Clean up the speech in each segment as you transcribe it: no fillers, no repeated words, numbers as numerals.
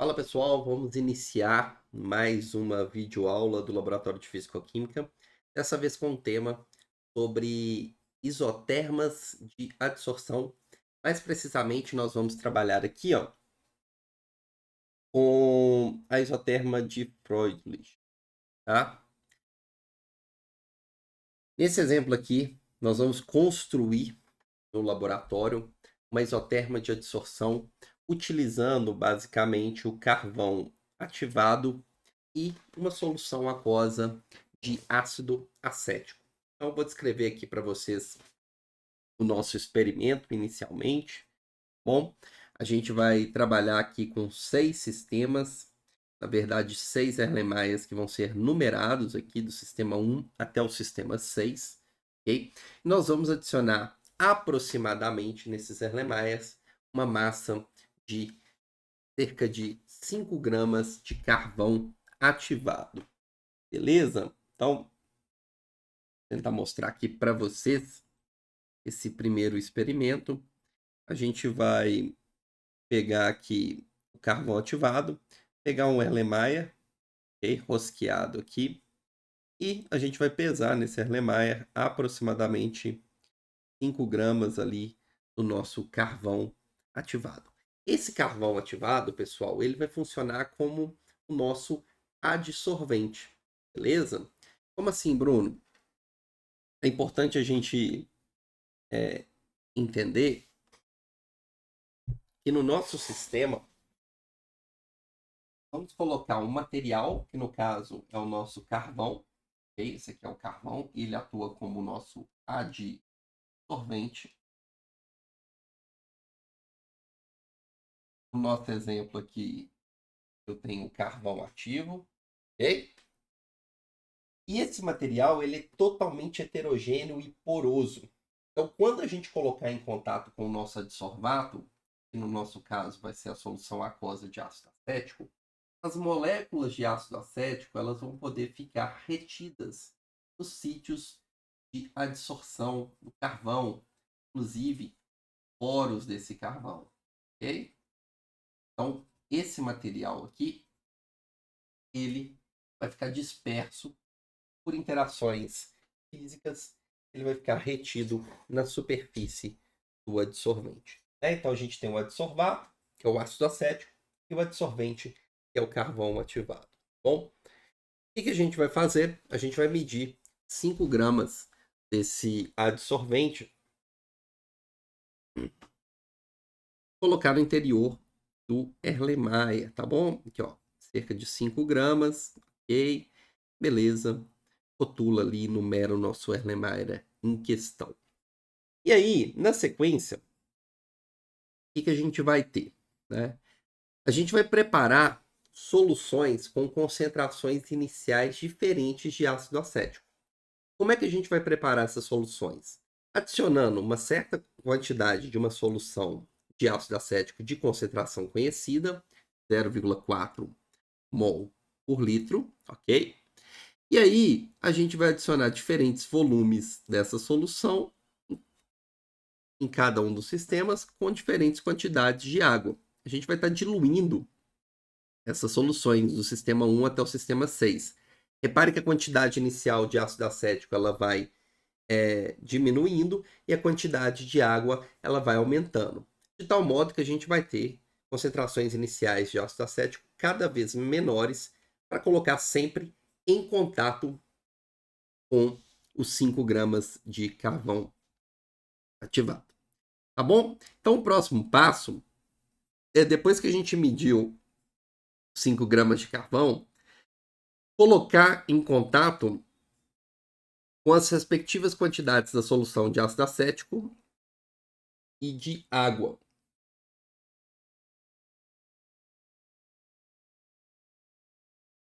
Fala pessoal, vamos iniciar mais uma videoaula do Laboratório de Físico-Química, dessa vez com um tema sobre isotermas de adsorção. Mais precisamente, nós vamos trabalhar aqui com a isoterma de Freundlich, tá? Nesse exemplo aqui, nós vamos construir no laboratório uma isoterma de adsorção utilizando basicamente o carvão ativado e uma solução aquosa de ácido acético. Então, eu vou descrever aqui para vocês o nosso experimento inicialmente. Bom, a gente vai trabalhar aqui com 6 sistemas, na verdade 6 Erlenmeyers que vão ser numerados aqui do sistema 1 até o sistema 6, ok? Nós vamos adicionar aproximadamente nesses Erlenmeyers uma massa de cerca de 5 gramas de carvão ativado. Beleza? Então, vou tentar mostrar aqui para vocês esse primeiro experimento. A gente vai pegar aqui o carvão ativado, pegar um Erlenmeyer, okay, rosqueado aqui, e a gente vai pesar nesse Erlenmeyer aproximadamente 5 gramas ali do nosso carvão ativado. Esse carvão ativado, pessoal, ele vai funcionar como o nosso adsorvente, beleza? Como assim, Bruno? É importante a gente entender que no nosso sistema vamos colocar um material, que no caso é o nosso carvão, ok? Esse aqui é o carvão, e ele atua como o nosso adsorvente. No nosso exemplo aqui, eu tenho carvão ativo, ok? E esse material ele é totalmente heterogêneo e poroso. Então, quando a gente colocar em contato com o nosso adsorvato, que no nosso caso vai ser a solução aquosa de ácido acético, as moléculas de ácido acético elas vão poder ficar retidas nos sítios de adsorção do carvão, inclusive poros desse carvão, ok? Então, esse material aqui, ele vai ficar disperso por interações físicas, ele vai ficar retido na superfície do adsorvente. Então, a gente tem o adsorvato, que é o ácido acético, e o adsorvente, que é o carvão ativado. Bom, o que a gente vai fazer? A gente vai medir 5 gramas desse adsorvente, colocar no interior do Erlenmeyer, tá bom? Aqui, ó, cerca de 5 gramas, ok? Beleza. Rotula ali, numera o nosso Erlenmeyer em questão. E aí, na sequência, o que a gente vai ter? Né? A gente vai preparar soluções com concentrações iniciais diferentes de ácido acético. Como é que a gente vai preparar essas soluções? Adicionando uma certa quantidade de uma solução de ácido acético de concentração conhecida, 0,4 mol por litro, ok? E aí a gente vai adicionar diferentes volumes dessa solução em cada um dos sistemas com diferentes quantidades de água. A gente vai estar diluindo essas soluções do sistema 1 até o sistema 6. Repare que a quantidade inicial de ácido acético ela vai diminuindo e a quantidade de água ela vai aumentando. De tal modo que a gente vai ter concentrações iniciais de ácido acético cada vez menores para colocar sempre em contato com os 5 gramas de carvão ativado. Tá bom? Então o próximo passo é depois que a gente mediu 5 gramas de carvão, colocar em contato com as respectivas quantidades da solução de ácido acético e de água.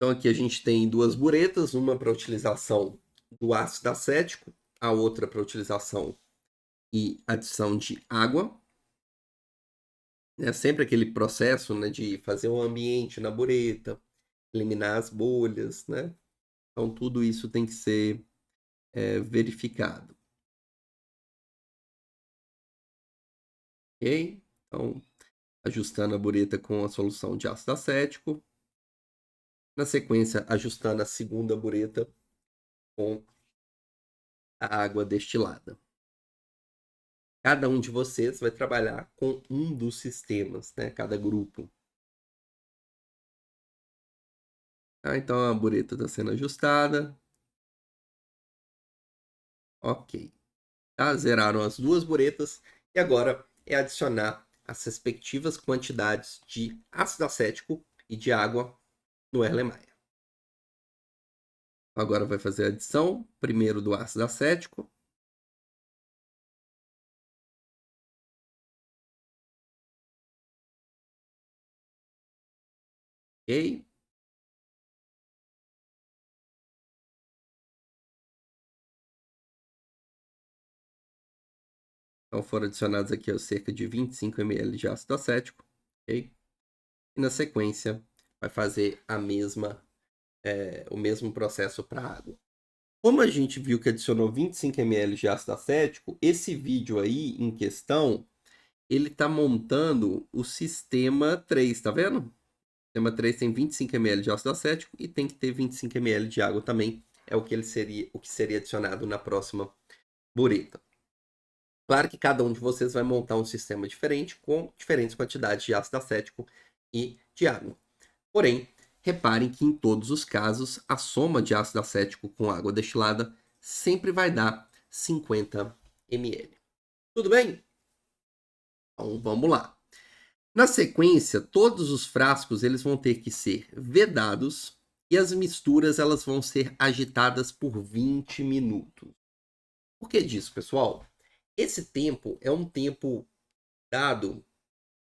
Então aqui a gente tem duas buretas, uma para utilização do ácido acético, a outra para utilização e adição de água. É sempre aquele processo, né, de fazer um ambiente na bureta, eliminar as bolhas, né? Então tudo isso tem que ser verificado. Ok? Então ajustando a bureta com a solução de ácido acético. Na sequência, ajustando a segunda bureta com a água destilada. Cada um de vocês vai trabalhar com um dos sistemas, né? Cada grupo. Então a bureta está sendo ajustada. Ok. Tá? Zeraram as duas buretas. E agora é adicionar as respectivas quantidades de ácido acético e de água no Erlenmeyer. Agora vai fazer a adição, primeiro do ácido acético. Ok. Então foram adicionados aqui cerca de 25 ml de ácido acético. Ok. E na sequência vai fazer o mesmo processo para a água. Como a gente viu que adicionou 25 ml de ácido acético, esse vídeo aí em questão, ele está montando o sistema 3, tá vendo? O sistema 3 tem 25 ml de ácido acético e tem que ter 25 ml de água também. É o que seria adicionado na próxima bureta. Claro que cada um de vocês vai montar um sistema diferente com diferentes quantidades de ácido acético e de água. Porém, reparem que em todos os casos, a soma de ácido acético com água destilada sempre vai dar 50 ml. Tudo bem? Então, vamos lá. Na sequência, todos os frascos eles vão ter que ser vedados e as misturas elas vão ser agitadas por 20 minutos. Por que disso, pessoal? Esse tempo é um tempo dado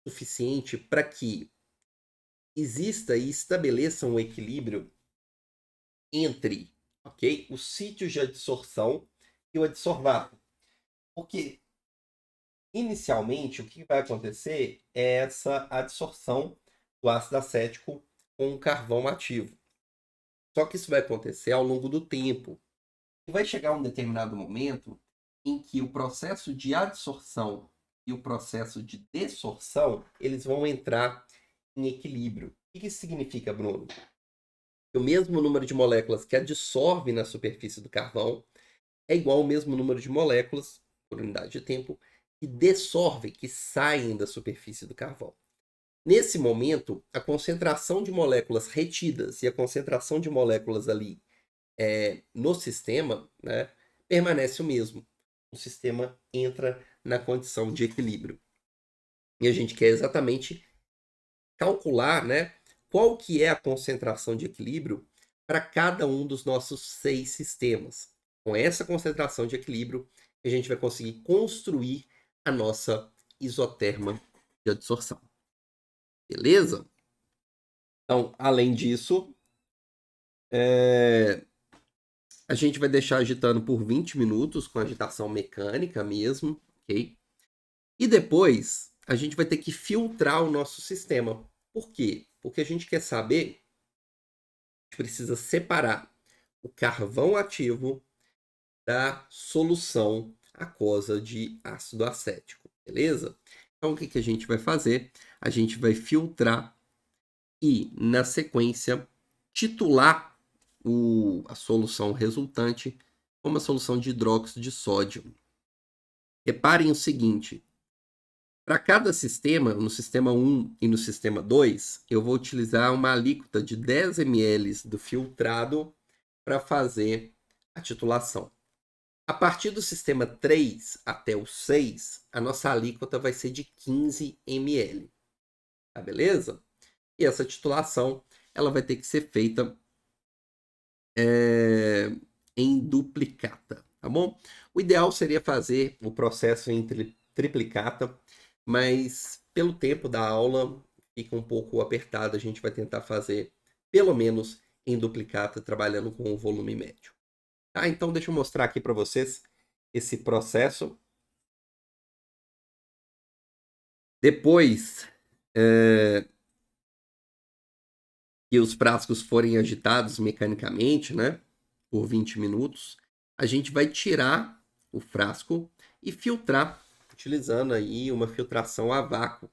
suficiente para que exista e estabeleça um equilíbrio entre, ok, os sítios de adsorção e o adsorvato. Porque, inicialmente, o que vai acontecer é essa adsorção do ácido acético com o carvão ativo. Só que isso vai acontecer ao longo do tempo. E vai chegar um determinado momento em que o processo de adsorção e o processo de desorção, eles vão entrar em equilíbrio. O que isso significa, Bruno? Que o mesmo número de moléculas que adsorve na superfície do carvão é igual ao mesmo número de moléculas, por unidade de tempo, que dessorvem, que saem da superfície do carvão. Nesse momento, a concentração de moléculas retidas e a concentração de moléculas ali no sistema, né, permanece o mesmo. O sistema entra na condição de equilíbrio. E a gente quer exatamente calcular, né, qual que é a concentração de equilíbrio para cada um dos nossos 6 sistemas. Com essa concentração de equilíbrio, a gente vai conseguir construir a nossa isoterma de adsorção. Beleza? Então, além disso, a gente vai deixar agitando por 20 minutos, com agitação mecânica mesmo, ok? E depois, a gente vai ter que filtrar o nosso sistema. Por quê? Porque a gente quer saber, a gente precisa separar o carvão ativo da solução aquosa de ácido acético, beleza? Então, o que a gente vai fazer? A gente vai filtrar e, na sequência, titular a solução resultante como a solução de hidróxido de sódio. Reparem o seguinte, para cada sistema, no sistema 1 e no sistema 2, eu vou utilizar uma alíquota de 10 ml do filtrado para fazer a titulação. A partir do sistema 3 até o 6, a nossa alíquota vai ser de 15 ml. Tá beleza? E essa titulação ela vai ter que ser feita em duplicata, tá bom? O ideal seria fazer o processo em triplicata, mas pelo tempo da aula fica um pouco apertado, a gente vai tentar fazer pelo menos em duplicata, trabalhando com o volume médio. Tá? Então deixa eu mostrar aqui para vocês esse processo. Depois que os frascos forem agitados mecanicamente, né, por 20 minutos, a gente vai tirar o frasco e filtrar, utilizando aí uma filtração a vácuo.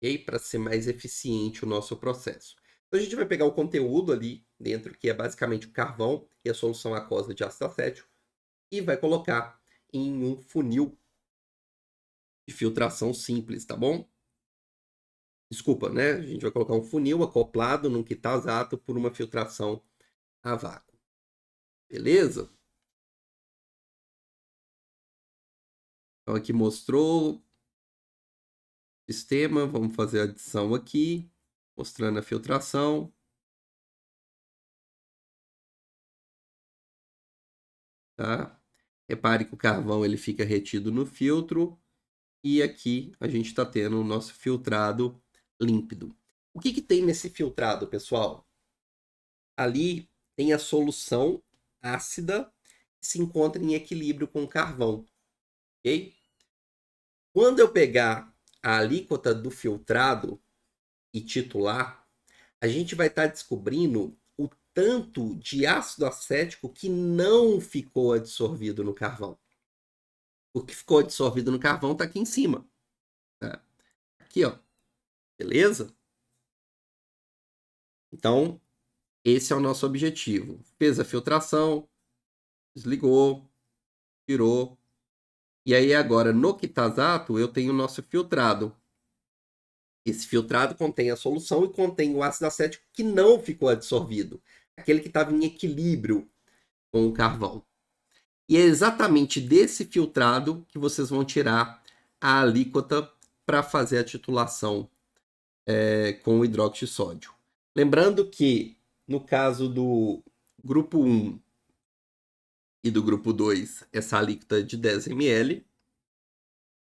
ok? Para ser mais eficiente o nosso processo. Então, a gente vai pegar o conteúdo ali dentro, que é basicamente o carvão e a solução aquosa de ácido acético, e vai colocar em um funil de filtração simples, tá bom? Desculpa, né? A gente vai colocar um funil acoplado num quitasato por uma filtração a vácuo. Beleza? Então aqui mostrou o sistema, vamos fazer a adição aqui, mostrando a filtração. Tá? Repare que o carvão ele fica retido no filtro e aqui a gente está tendo o nosso filtrado límpido. O que tem nesse filtrado, pessoal? Ali tem a solução ácida que se encontra em equilíbrio com o carvão, ok? Quando eu pegar a alíquota do filtrado e titular, a gente vai estar descobrindo o tanto de ácido acético que não ficou adsorvido no carvão. O que ficou adsorvido no carvão está aqui em cima. Tá? Aqui, ó. Beleza? Então, esse é o nosso objetivo. Fez a filtração, desligou, tirou. E aí agora, no quitasato, eu tenho o nosso filtrado. Esse filtrado contém a solução e contém o ácido acético que não ficou adsorvido. Aquele que estava em equilíbrio com o carvão. E é exatamente desse filtrado que vocês vão tirar a alíquota para fazer a titulação com o hidróxido de sódio. Lembrando que, no caso do grupo 1 e do grupo 2, essa alíquota é de 10 ml.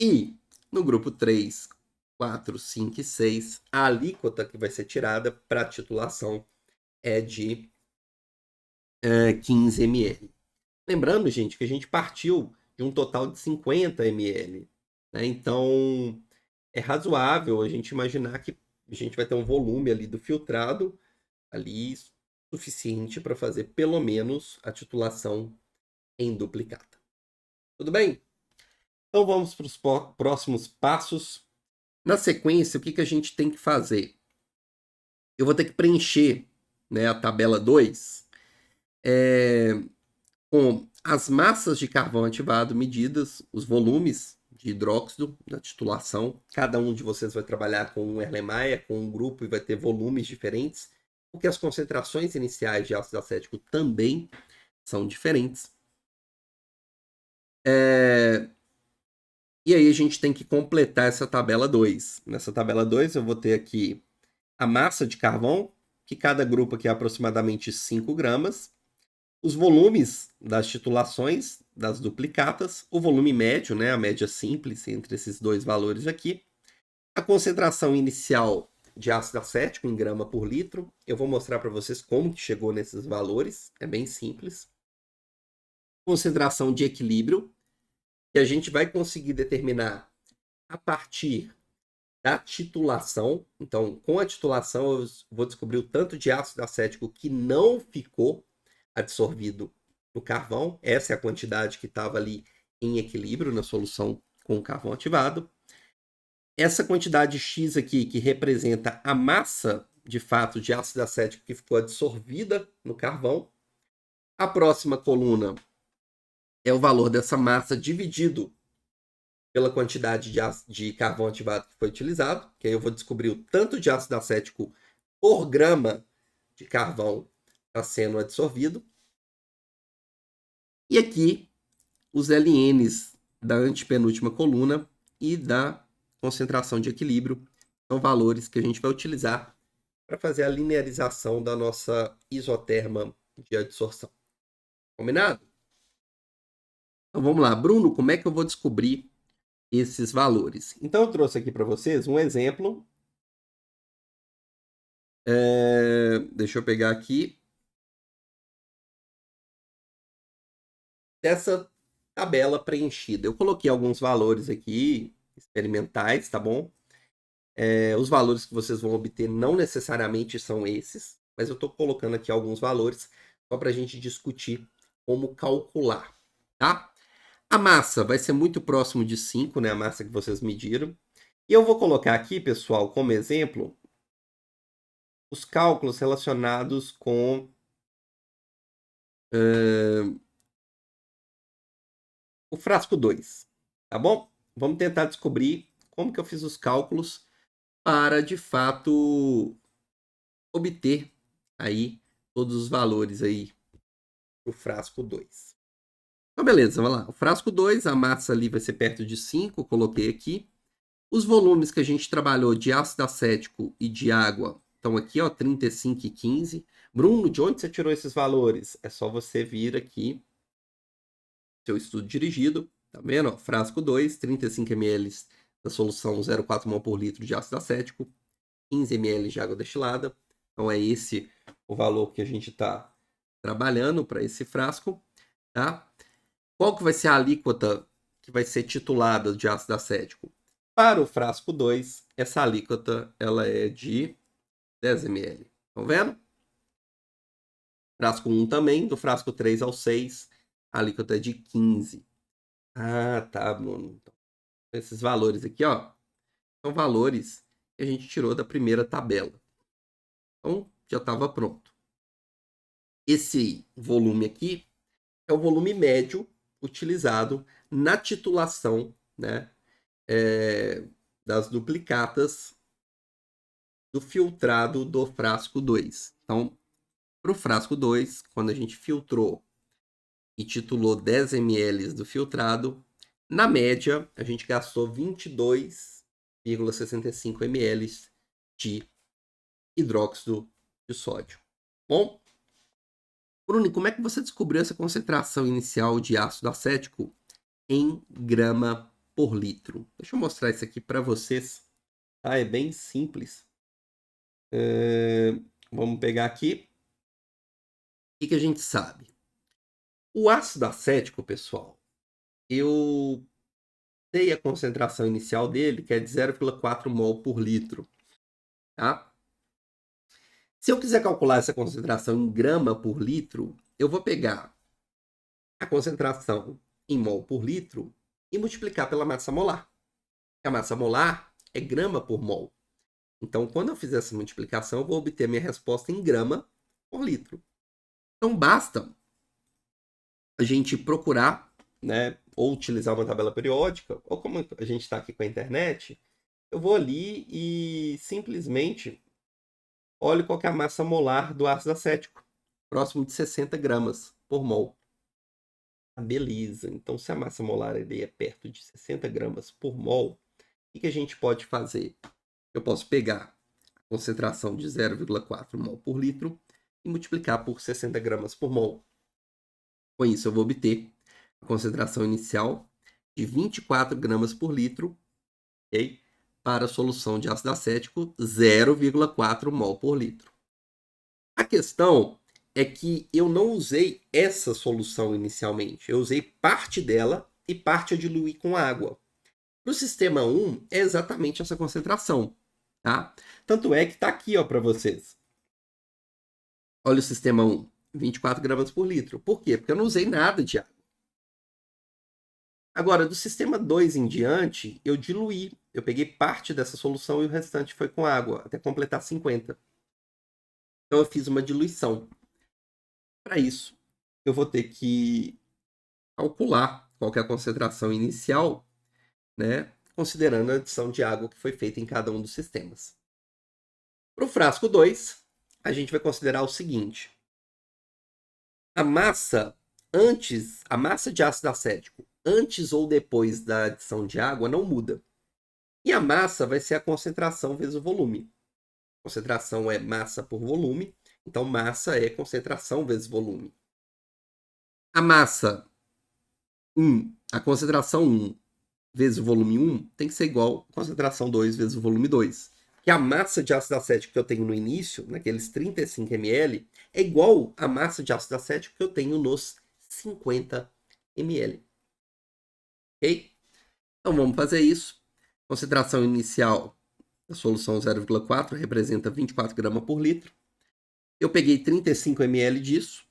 E no grupo 3, 4, 5 e 6, a alíquota que vai ser tirada para a titulação é de 15 ml. Lembrando, gente, que a gente partiu de um total de 50 ml. Né? Então, é razoável a gente imaginar que a gente vai ter um volume ali do filtrado ali suficiente para fazer pelo menos a titulação em duplicata. Tudo bem? Então vamos para os próximos passos. Na sequência, o que a gente tem que fazer? Eu vou ter que preencher, né, a tabela 2 com as massas de carvão ativado medidas, os volumes de hidróxido na titulação. Cada um de vocês vai trabalhar com um Erlenmeyer, com um grupo, e vai ter volumes diferentes, porque as concentrações iniciais de ácido acético também são diferentes. E aí a gente tem que completar essa tabela 2. Nessa tabela 2 eu vou ter aqui a massa de carvão, que cada grupo aqui é aproximadamente 5 gramas, os volumes das titulações das duplicatas, o volume médio, né, a média simples entre esses dois valores aqui, a concentração inicial de ácido acético em grama por litro. Eu vou mostrar para vocês como que chegou nesses valores, é bem simples. Concentração de equilíbrio, que a gente vai conseguir determinar a partir da titulação. Então, com a titulação, eu vou descobrir o tanto de ácido acético que não ficou absorvido no carvão. Essa é a quantidade que estava ali em equilíbrio na solução com o carvão ativado. Essa quantidade X aqui, que representa a massa, de fato, de ácido acético que ficou absorvida no carvão. A próxima coluna é o valor dessa massa dividido pela quantidade de carvão ativado que foi utilizado, que aí eu vou descobrir o tanto de ácido acético por grama de carvão está sendo absorvido. E aqui, os LNs da antepenúltima coluna e da concentração de equilíbrio são valores que a gente vai utilizar para fazer a linearização da nossa isoterma de adsorção. Combinado? Então vamos lá. Bruno, como é que eu vou descobrir esses valores? Então eu trouxe aqui para vocês um exemplo. Deixa eu pegar aqui. Dessa tabela preenchida. Eu coloquei alguns valores aqui, experimentais, tá bom? Os valores que vocês vão obter não necessariamente são esses, mas eu estou colocando aqui alguns valores só para a gente discutir como calcular, tá? A massa vai ser muito próximo de 5, né? A massa que vocês mediram. E eu vou colocar aqui, pessoal, como exemplo, os cálculos relacionados com o frasco 2, tá bom? Vamos tentar descobrir como que eu fiz os cálculos para, de fato, obter aí todos os valores aí do frasco 2. Então, beleza, vamos lá. O frasco 2, a massa ali vai ser perto de 5, coloquei aqui. Os volumes que a gente trabalhou de ácido acético e de água estão aqui, ó, 35 e 15. Bruno, de onde você tirou esses valores? É só você vir aqui, seu estudo dirigido, tá vendo? Ó, frasco 2, 35 ml da solução 0,4 mol por litro de ácido acético, 15 ml de água destilada. Então é esse o valor que a gente está trabalhando para esse frasco, tá? Qual que vai ser a alíquota que vai ser titulada de ácido acético? Para o frasco 2, essa alíquota ela é de 10 ml. Estão vendo? Frasco 1 também, do frasco 3 ao 6, a alíquota é de 15. Ah, tá, Bruno. Então, esses valores aqui, ó, são valores que a gente tirou da primeira tabela. Então, já estava pronto. Esse volume aqui é o volume médio utilizado na titulação, né, das duplicatas do filtrado do frasco 2. Então, para o frasco 2, quando a gente filtrou e titulou 10 ml do filtrado, na média, a gente gastou 22,65 ml de hidróxido de sódio. Bom, Bruno, como é que você descobriu essa concentração inicial de ácido acético em grama por litro? Deixa eu mostrar isso aqui para vocês. Tá? É bem simples. Vamos pegar aqui. O que a gente sabe? O ácido acético, pessoal, eu dei a concentração inicial dele, que é de 0,4 mol por litro. Tá? Se eu quiser calcular essa concentração em grama por litro, eu vou pegar a concentração em mol por litro e multiplicar pela massa molar. A massa molar é grama por mol. Então, quando eu fizer essa multiplicação, eu vou obter minha resposta em grama por litro. Então, basta a gente procurar, né, ou utilizar uma tabela periódica, ou como a gente está aqui com a internet, eu vou ali e simplesmente olho qual que é a massa molar do ácido acético, próximo de 60 gramas por mol. Beleza, então se a massa molar ali é perto de 60 gramas por mol, o que a gente pode fazer? Eu posso pegar a concentração de 0,4 mol por litro e multiplicar por 60 gramas por mol. Com isso, eu vou obter a concentração inicial de 24 gramas por litro, okay? Para a solução de ácido acético, 0,4 mol por litro. A questão é que eu não usei essa solução inicialmente. Eu usei parte dela e parte a diluir com água. Para o sistema 1, é exatamente essa concentração. Tá? Tanto é que está aqui para vocês. Olha o sistema 1, 24 gramas por litro. Por quê? Porque eu não usei nada de água. Agora, do sistema 2 em diante, eu diluí. Eu peguei parte dessa solução e o restante foi com água, até completar 50. Então, eu fiz uma diluição. Para isso, eu vou ter que calcular qual que é a concentração inicial, né, considerando a adição de água que foi feita em cada um dos sistemas. Para o frasco 2, a gente vai considerar o seguinte. A massa de ácido acético, antes ou depois da adição de água, não muda. E a massa vai ser a concentração vezes o volume. Concentração é massa por volume, então massa é concentração vezes volume. A massa 1, a concentração 1 vezes o volume 1 tem que ser igual a concentração 2 vezes o volume 2. Que a massa de ácido acético que eu tenho no início, naqueles 35 ml, é igual à massa de ácido acético que eu tenho nos 50 ml. Ok? Então vamos fazer isso. Concentração inicial da solução 0,4 representa 24 gramas por litro. Eu peguei 35 ml disso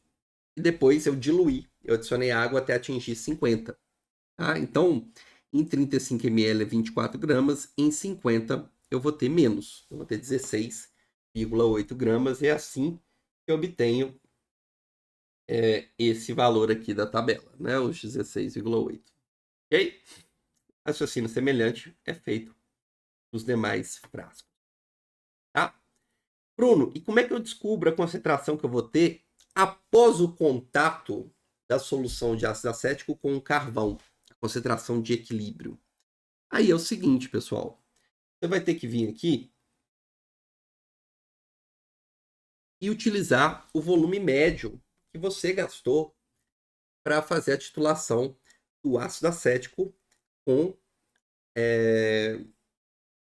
e depois eu diluí. Eu adicionei água até atingir 50. Tá? Então, Em 35 ml é 24 gramas. Em 50 eu vou ter menos. Eu vou ter 16,8 gramas. É assim que eu obtenho esse valor aqui da tabela, né? Os 16,8. Ok? Raciocínio semelhante é feito nos demais frascos. Tá? Bruno, e como é que eu descubro a concentração que eu vou ter após o contato da solução de ácido acético com o carvão? A concentração de equilíbrio. Aí é o seguinte, pessoal. Você vai ter que vir aqui e utilizar o volume médio que você gastou para fazer a titulação do ácido acético com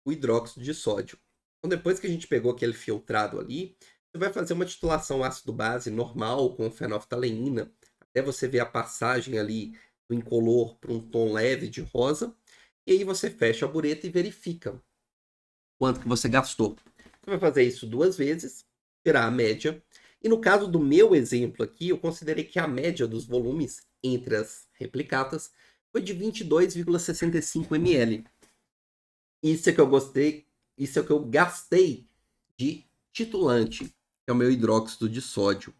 o hidróxido de sódio. Então, depois que a gente pegou aquele filtrado ali, você vai fazer uma titulação ácido-base normal com fenolftaleína, até você ver a passagem ali do incolor para um tom leve de rosa, e aí você fecha a bureta e verifica quanto que você gastou. Você vai fazer isso 2 vezes, tirar a média, e no caso do meu exemplo aqui, eu considerei que a média dos volumes entre as replicatas foi de 22,65 ml. Isso é que eu gostei, isso é o que eu gastei de titulante, que é o meu hidróxido de sódio.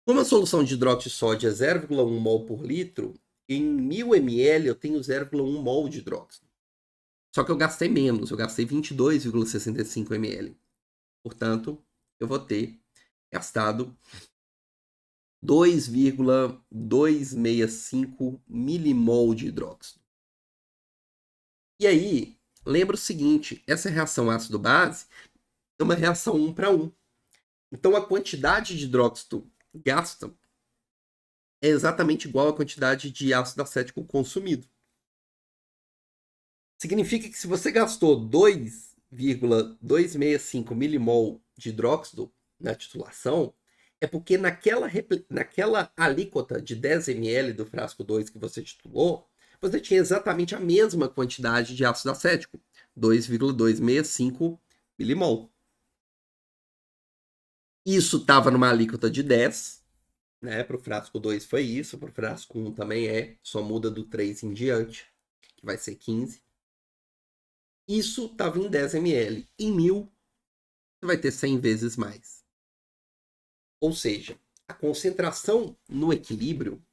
Como a solução de hidróxido de sódio é 0,1 mol por litro, em 1000 ml eu tenho 0,1 mol de hidróxido. Só que eu gastei menos, eu gastei 22,65 ml. Portanto, eu vou ter gastado 2,265 milimol de hidróxido. E aí, lembra o seguinte, essa reação ácido-base é uma reação 1 para 1. Então, a quantidade de hidróxido gasta é exatamente igual à quantidade de ácido acético consumido. Significa que se você gastou 2,265 milimol de hidróxido na titulação, é porque naquela alíquota de 10 ml do frasco 2 que você titulou, você tinha exatamente a mesma quantidade de ácido acético, 2,265 milimol. Isso estava numa alíquota de 10, né? Para o frasco 2 foi isso, para o frasco 1 também é, só muda do 3 em diante, que vai ser 15. Isso estava em 10 ml. Em 1000, você vai ter 100 vezes mais. Ou seja, a concentração no equilíbrio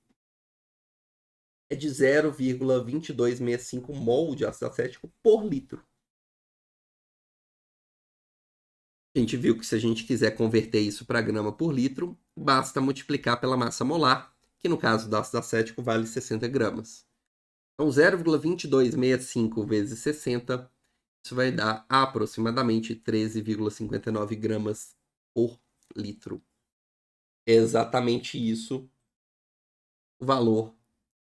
é de 0,2265 mol de ácido acético por litro. A gente viu que se a gente quiser converter isso para grama por litro, basta multiplicar pela massa molar, que no caso do ácido acético vale 60 gramas. Então, 0,2265 vezes 60, isso vai dar aproximadamente 13,59 gramas por litro. É exatamente isso o valor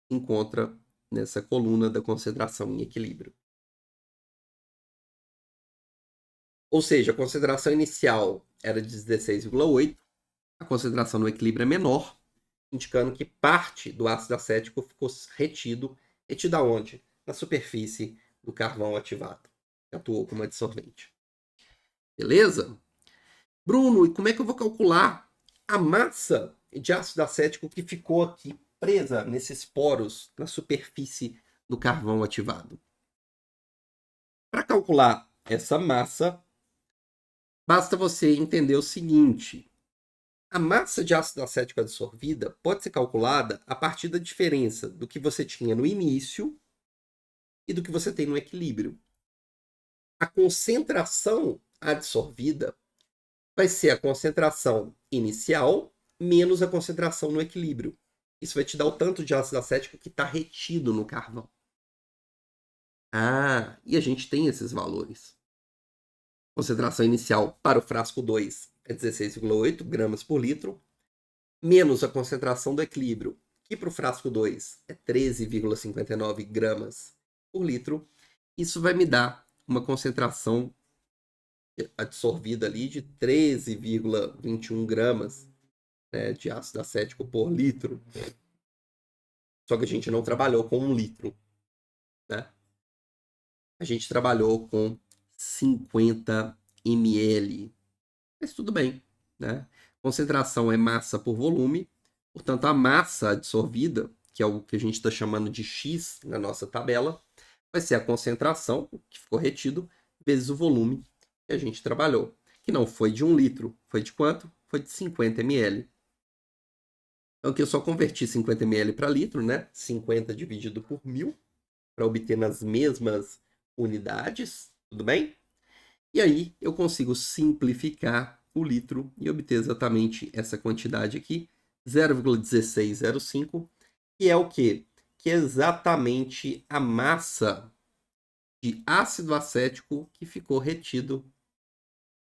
que encontra nessa coluna da concentração em equilíbrio. Ou seja, a concentração inicial era de 16,8, a concentração no equilíbrio é menor, indicando que parte do ácido acético ficou retido aonde? Na superfície do carvão ativado, que atuou como adsorvente. Beleza? Bruno, e como é que eu vou calcular a massa de ácido acético que ficou aqui presa nesses poros na superfície do carvão ativado? Para calcular essa massa, basta você entender o seguinte: a massa de ácido acético adsorvida pode ser calculada a partir da diferença do que você tinha no início e do que você tem no equilíbrio. A concentração adsorvida vai ser a concentração inicial menos a concentração no equilíbrio. Isso vai te dar o tanto de ácido acético que está retido no carvão. Ah, e a gente tem esses valores. Concentração inicial para o frasco 2 é 16,8 gramas por litro, menos a concentração do equilíbrio, que para o frasco 2 é 13,59 gramas por litro. Isso vai me dar uma concentração adsorvida ali de 13,21 gramas, né, de ácido acético por litro. Só que a gente não trabalhou com 1 litro, né? A gente trabalhou com 50 ml. Mas tudo bem, né? Concentração é massa por volume, portanto a massa adsorvida que é o que a gente está chamando de X na nossa tabela, vai ser a concentração que ficou retido, vezes o volume que a gente trabalhou. Que não foi de 1 litro, foi de quanto? Foi de 50 ml. Então aqui eu só converti 50 ml para litro, né? 50 dividido por 1000, para obter nas mesmas unidades, tudo bem? E aí eu consigo simplificar o litro e obter exatamente essa quantidade aqui, 0,1605, que é o quê? Que é exatamente a massa de ácido acético que ficou retido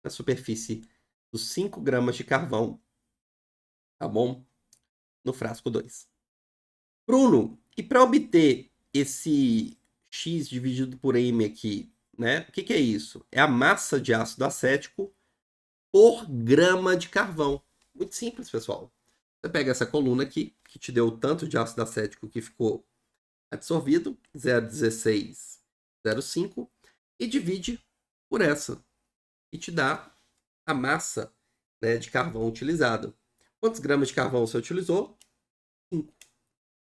na superfície dos 5 gramas de carvão, tá bom? No frasco 2. Bruno, e para obter esse X dividido por M aqui, né? O que é isso? É a massa de ácido acético por grama de carvão. Muito simples, pessoal. Você pega essa coluna aqui, que te deu o tanto de ácido acético que ficou absorvido, 0,1605, e divide por essa. E te dá a massa, né, de carvão utilizado. Quantos gramas de carvão você utilizou? 5.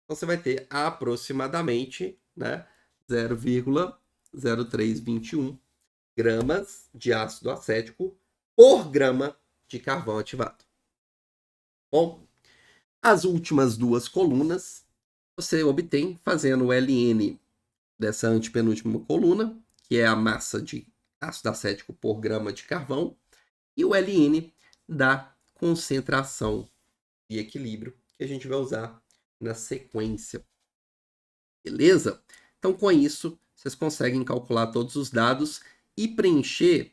Então você vai ter aproximadamente, né, 0,0321 gramas de ácido acético por grama de carvão ativado. Bom, as últimas duas colunas você obtém fazendo o ln dessa antepenúltima coluna, que é a massa de ácido acético por grama de carvão, e o ln da concentração de equilíbrio, que a gente vai usar na sequência. Beleza? Então, com isso, vocês conseguem calcular todos os dados e preencher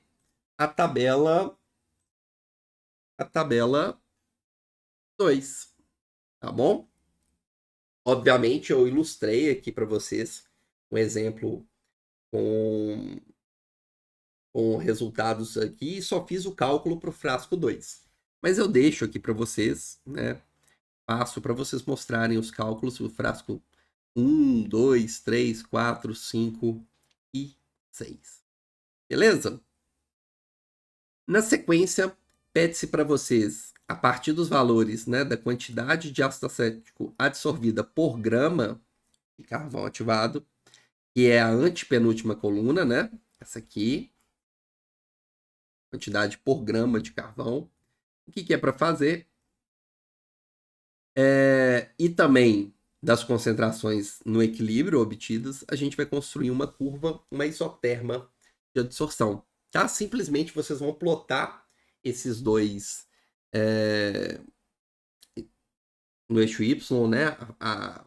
a tabela 2, tá bom? Obviamente, eu ilustrei aqui para vocês um exemplo com resultados aqui e só fiz o cálculo para o frasco 2. Mas eu deixo aqui para vocês, né? Passo para vocês mostrarem os cálculos do frasco 1, 2, 3, 4, 5 e 6. Beleza? Na sequência, pede-se para vocês, a partir dos valores, né, da quantidade de ácido acético absorvida por grama de carvão ativado, que é a antepenúltima coluna, né? Essa aqui, quantidade por grama de carvão. O que é para fazer? E também das concentrações no equilíbrio obtidas, a gente vai construir uma curva, uma isoterma de adsorção. Tá? Simplesmente vocês vão plotar esses dois no eixo Y, né?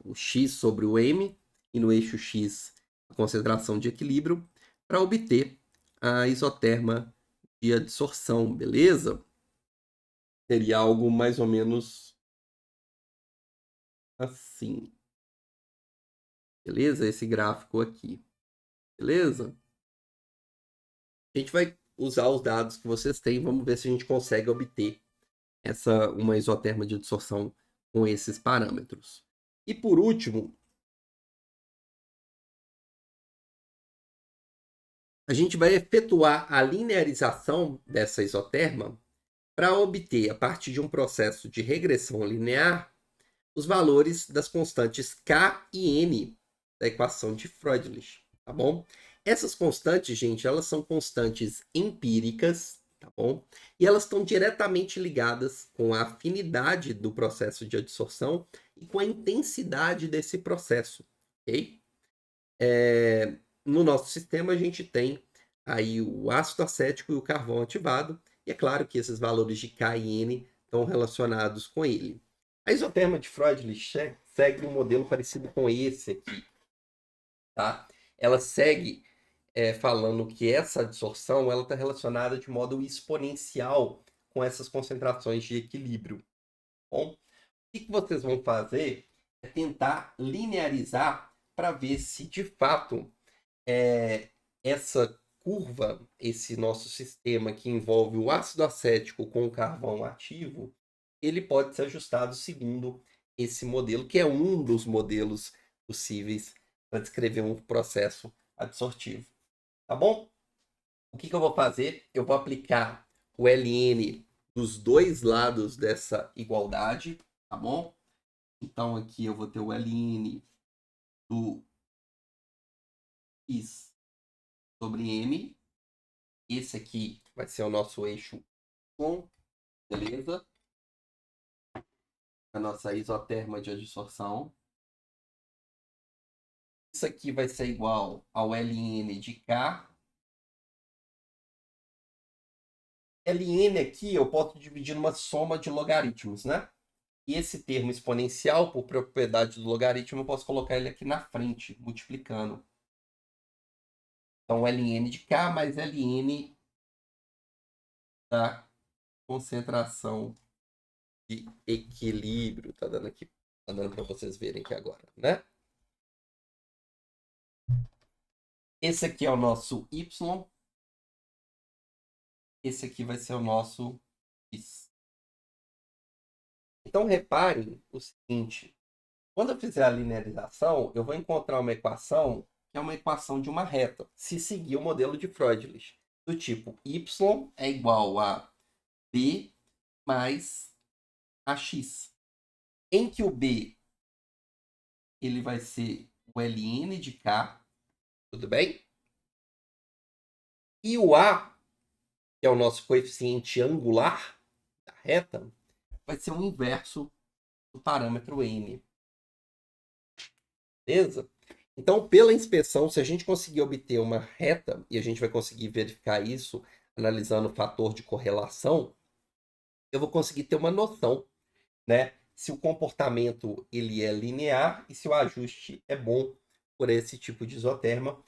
O X sobre o M, e no eixo X a concentração de equilíbrio, para obter a isoterma de adsorção, beleza? Seria algo mais ou menos assim. Beleza? Esse gráfico aqui. Beleza? A gente vai usar os dados que vocês têm, vamos ver se a gente consegue obter uma isoterma de adsorção com esses parâmetros. E por último, a gente vai efetuar a linearização dessa isoterma para obter, a partir de um processo de regressão linear, os valores das constantes K e N da equação de Freundlich, tá bom? Essas constantes, gente, elas são constantes empíricas, tá bom? E elas estão diretamente ligadas com a afinidade do processo de adsorção e com a intensidade desse processo, ok? No nosso sistema, a gente tem aí o ácido acético e o carvão ativado, e é claro que esses valores de K e N estão relacionados com ele. A isoterma de Freundlich segue um modelo parecido com esse aqui, tá? Ela segue falando que essa adsorção está relacionada de modo exponencial com essas concentrações de equilíbrio. Bom, o que vocês vão fazer é tentar linearizar para ver se de fato essa curva, esse nosso sistema que envolve o ácido acético com o carvão ativo, ele pode ser ajustado segundo esse modelo, que é um dos modelos possíveis para descrever um processo adsortivo. Tá bom? O que eu vou fazer? Eu vou aplicar o ln dos dois lados dessa igualdade, tá bom? Então aqui eu vou ter o ln do x sobre m. Esse aqui vai ser o nosso eixo Y, beleza? A nossa isoterma de adsorção. Isso aqui vai ser igual ao ln de K. Ln aqui eu posso dividir numa soma de logaritmos, né? E esse termo exponencial, por propriedade do logaritmo, eu posso colocar ele aqui na frente, multiplicando. Então, ln de K mais ln da concentração de equilíbrio. Tá dando aqui, tá dando para vocês verem aqui agora, né? Esse aqui é o nosso Y. Esse aqui vai ser o nosso X. Então, reparem o seguinte. Quando eu fizer a linearização, eu vou encontrar uma equação que é uma equação de uma reta, se seguir o modelo de Fröhlich, do tipo y é igual a b mais ax, em que o b ele vai ser o ln de k, tudo bem? E o a, que é o nosso coeficiente angular da reta, vai ser o inverso do parâmetro n. Beleza? Então, pela inspeção, se a gente conseguir obter uma reta, e a gente vai conseguir verificar isso analisando o fator de correlação, eu vou conseguir ter uma noção, né? Se o comportamento ele é linear e se o ajuste é bom por esse tipo de isoterma,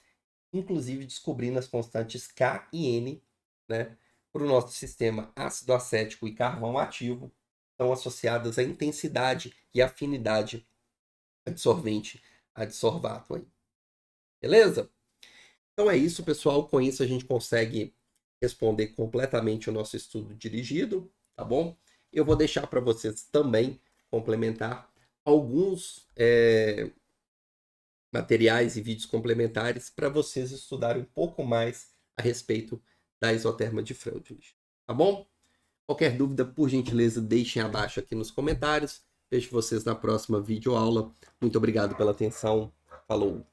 inclusive descobrindo as constantes K e N, né? Para o nosso sistema ácido acético e carvão ativo, estão associadas à intensidade e afinidade adsorvente-adsorvato aí. Beleza? Então é isso, pessoal. Com isso a gente consegue responder completamente o nosso estudo dirigido, tá bom? Eu vou deixar para vocês também complementar alguns materiais e vídeos complementares para vocês estudarem um pouco mais a respeito da isoterma de Fröhlich, tá bom? Qualquer dúvida, por gentileza, deixem abaixo aqui nos comentários. Vejo vocês na próxima videoaula. Muito obrigado pela atenção. Falou!